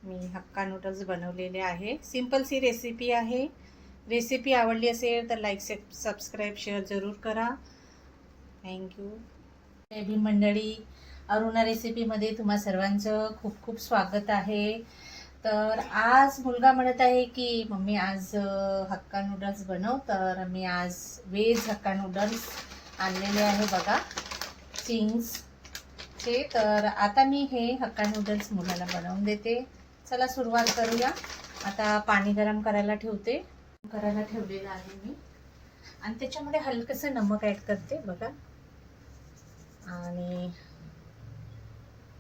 मी hakka noodles बनवलेले आहे. Simple C recipe आहे. रेसिपी आवडली असेल तर लाईक सबस्क्राईब शेअर जरूर करा. थँक्यू. बेबी मंडळी, अरुणा रेसिपीमध्ये तुम्हा सर्वांचं खूप खूप स्वागत आहे. तर आज मुलगा म्हणत आहे की मम्मी आज हक्का नूडल्स बनव. तर मी आज व्हेज हक्का नूडल्स आणलेले आहे बघा, चिंग्सचे. तर आता मी हे हक्का नूडल्स मुलाला बनवून देते. चला सुरुवात करूया. आता पाणी गरम करायला ठेवलेलं आहे मी, आणि त्याच्यामध्ये हलकंसं नमक ॲड करते बघा. आणि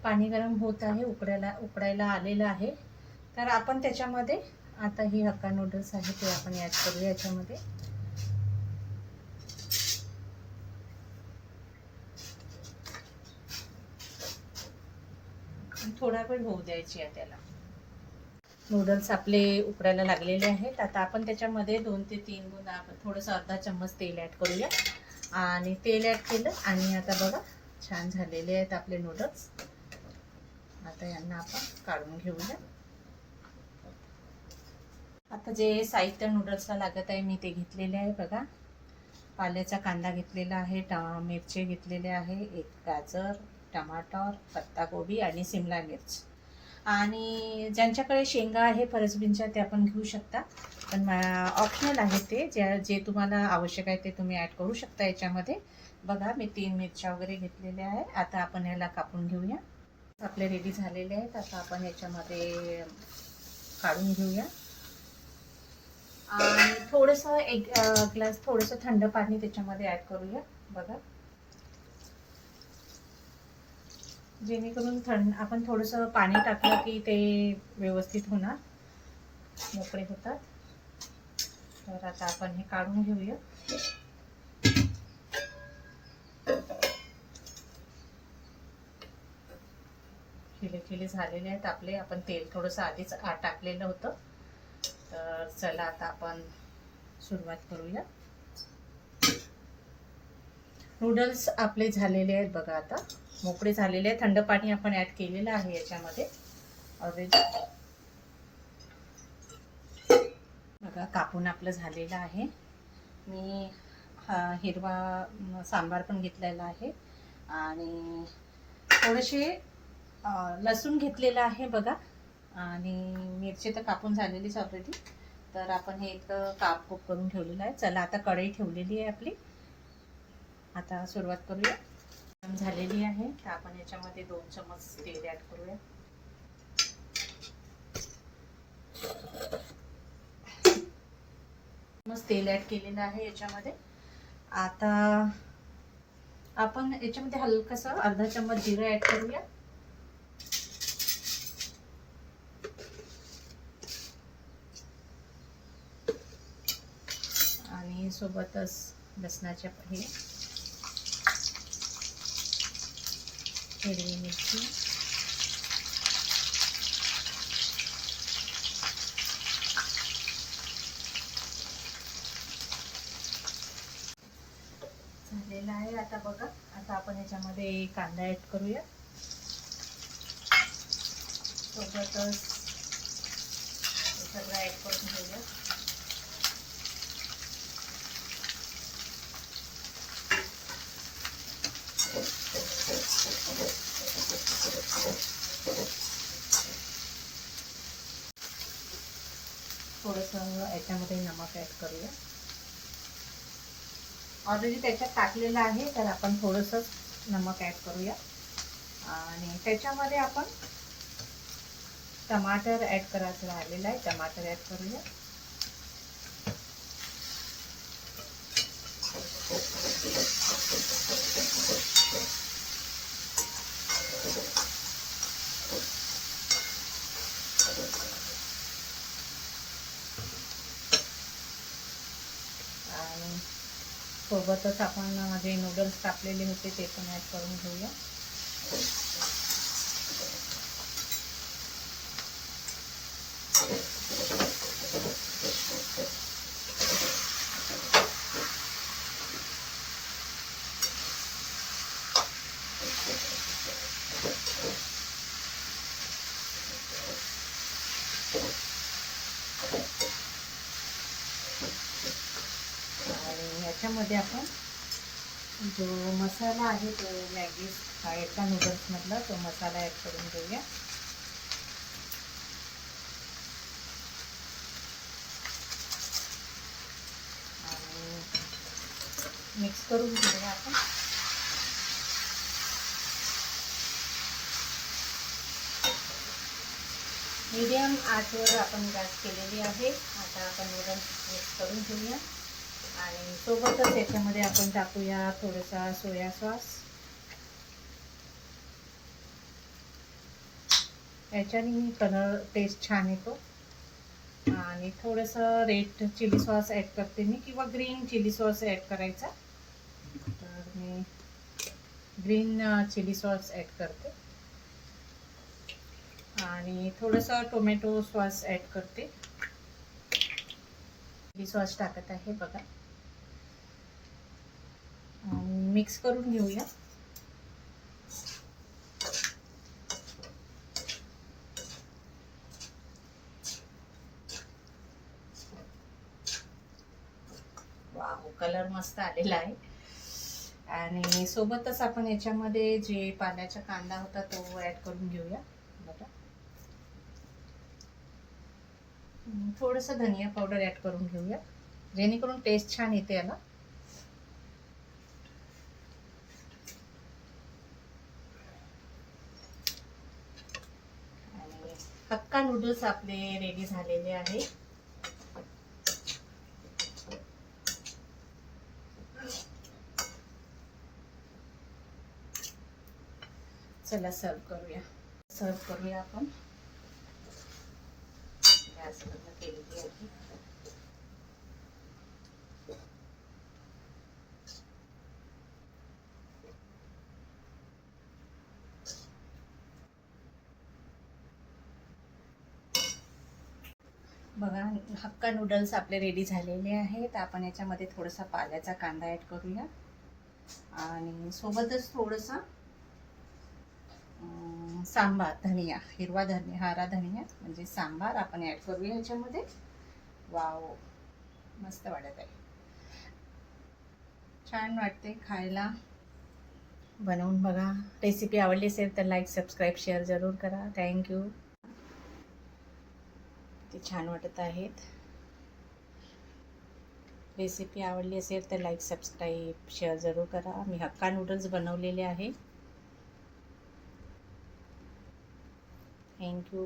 पाणी गरम होत आहे, उकडायला आलेलं आहे. तर आपण त्याच्यामध्ये आता ही हक्का नूडल्स आहे ते आपण ॲड करूया याच्यामध्ये. थोडा वेळ होऊ द्यायची आहे त्याला. नूडल्स आपले उकडायला लागलेले आहेत. आता आपण त्याच्यामध्ये 2 ते 3 गुण आपण थोडंसं अर्धा चम्मच तेल ॲड करूया. आणि तेल ॲड केलं आणि आता बघा छान झालेले आहेत आपले नूडल्स. आता यांना आपण काढून घेऊया. आता जे साहित्य नूडल्सला लागत आहे मी ते घेतलेले आहे बघा. पाल्याचा कांदा घेतलेला आहे, मिरची घेतलेले आहे, 1 गाजर, टमाटर, पत्ताकोबी आणि शिमला मिर्च. आणि ज्यांच्याकडे शेंगा आहे फरसबीनच्या ते आपण घेऊ शकता, पण ऑप्शनल आहे ते. जे तुम्हाला आवश्यक आहे ते तुम्ही ॲड करू शकता याच्यामध्ये. बघा मी 3 मिरच्या वगैरे घेतलेल्या आहे. आता आपण ह्याला कापून घेऊया. आपले रेडी झालेले आहेत. आता आपण याच्यामध्ये काढून घेऊया. आणि थोडंसं 1 ग्लास थोडंसं थंड पाणी त्याच्यामध्ये ॲड करूया बघा, जेणेकरून आपण थोडंसं पाणी टाकलं की ते व्यवस्थित होणार, मोकळे होतात. तर आता आपण हे काढून घेऊया. खिले झालेले आहेत आपले. आपण तेल थोडंसं आधीच टाकलेलं होतं. तर चला आता आपण सुरुवात करूया. नूडल्स आपले झालेले आहेत बघा, आता मोकळे झालेले आहेत. थंड पाणी आपण ॲड केलेलं आहे याच्यामध्ये ऑलरेडी. बघा कापून आपलं झालेलं आहे. मी हिरवा सांबार पण घेतलेला आहे आणि थोडेसे लसूण घेतलेलं आहे बघा. आणि मिरची तर कापून झालेलीच ऑलरेडी. तर आपण हे एक काप करून ठेवलेलं आहे. चला आता कढई ठेवलेली आहे आपली. आता सुरुवात करूया. झालेली आहे तर आपण याच्यामध्ये 2 चम्मच तेल ॲड करूया. मस्त तेल ॲड केलेलं आहे याच्यामध्ये. आता आपण याच्यामध्ये हलकंसं अर्धा चम्मच जिरं ॲड करूया. आणि सोबतच लसणाच्या हिरवी मिरची, झालेला आहे. आता बघा आता आपण याच्यामध्ये कांदा ॲड करूया. सोबतच सगळं ॲड करून घेऊया. थोडंसं याच्यामध्ये नमक ॲड करूया. ऑलरेडी त्याच्यात टाकलेलं आहे तर आपण थोडंसं नमक ॲड करूया. आणि त्याच्यामध्ये आपण टमाटर ॲड करायचं राहिलेलं आहे. टमाटर ॲड करूया. आणि सोबतच आपण जे नूडल्स टाकलेले होते ते पण ॲड करून घेऊया. याच्यामध्ये आपण जो मसाला आहे तो मॅगी एका नूडल्समधला तो मसाला ॲड करून घेऊया. आणि मिक्स करून घेऊया आपण. मीडियम आचवर आपण गॅस केलेली आहे. आता आपण नूडल्स मिक्स करून घेऊया आणि सोबतच याच्यामध्ये आपण टाकूया थोडासा सोया सॉस. याच्याने कलर टेस्ट छान येतो. आणि थोडंसं रेड चिली सॉस ॲड करते मी, किंवा ग्रीन चिली सॉस ॲड करायचा. तर मी ग्रीन चिली सॉस ॲड करते आणि थोडंसं टोमॅटो सॉस ॲड करते. चिली सॉस टाकत आहे बघा. आणि मिक्स करून घेऊया. वाव, कलर मस्त आलेला आहे. आणि सोबतच आपण याच्यामध्ये जे पाल्याचा कांदा होता तो ॲड करून घेऊया बघा. थोडंसं धनिया पावडर ॲड करून घेऊया, जेणेकरून टेस्ट छान येते याला. आणि हक्का नूडल्स आपले रेडी झालेले आहे. चला सर्व करूया आपण. गॅस बंद केलेली आहे. बघा, हक्का नूडल्स आपले रेडी झालेले आहेत. आपण याच्यामध्ये थोडासा पाल्याचा कांदा ॲड करूया आणि सोबतच थोडंसं सांबार धनिया, हरा धनिया म्हणजे सांबार आपण ॲड करूया याच्यामध्ये. वाव, मस्त वाटत आहे, छान वाटते खायला. बनवून बघा. रेसिपी आवडली असेल तर लाईक, सबस्क्राईब, शेअर जरूर करा. थँक्यू. ते छान वाटत आहेत. रेसिपी आवडली असेल तर लाईक, सबस्क्राईब, शेअर जरूर करा. मी हक्का नूडल्स बनवलेले आहे. थँक्यू.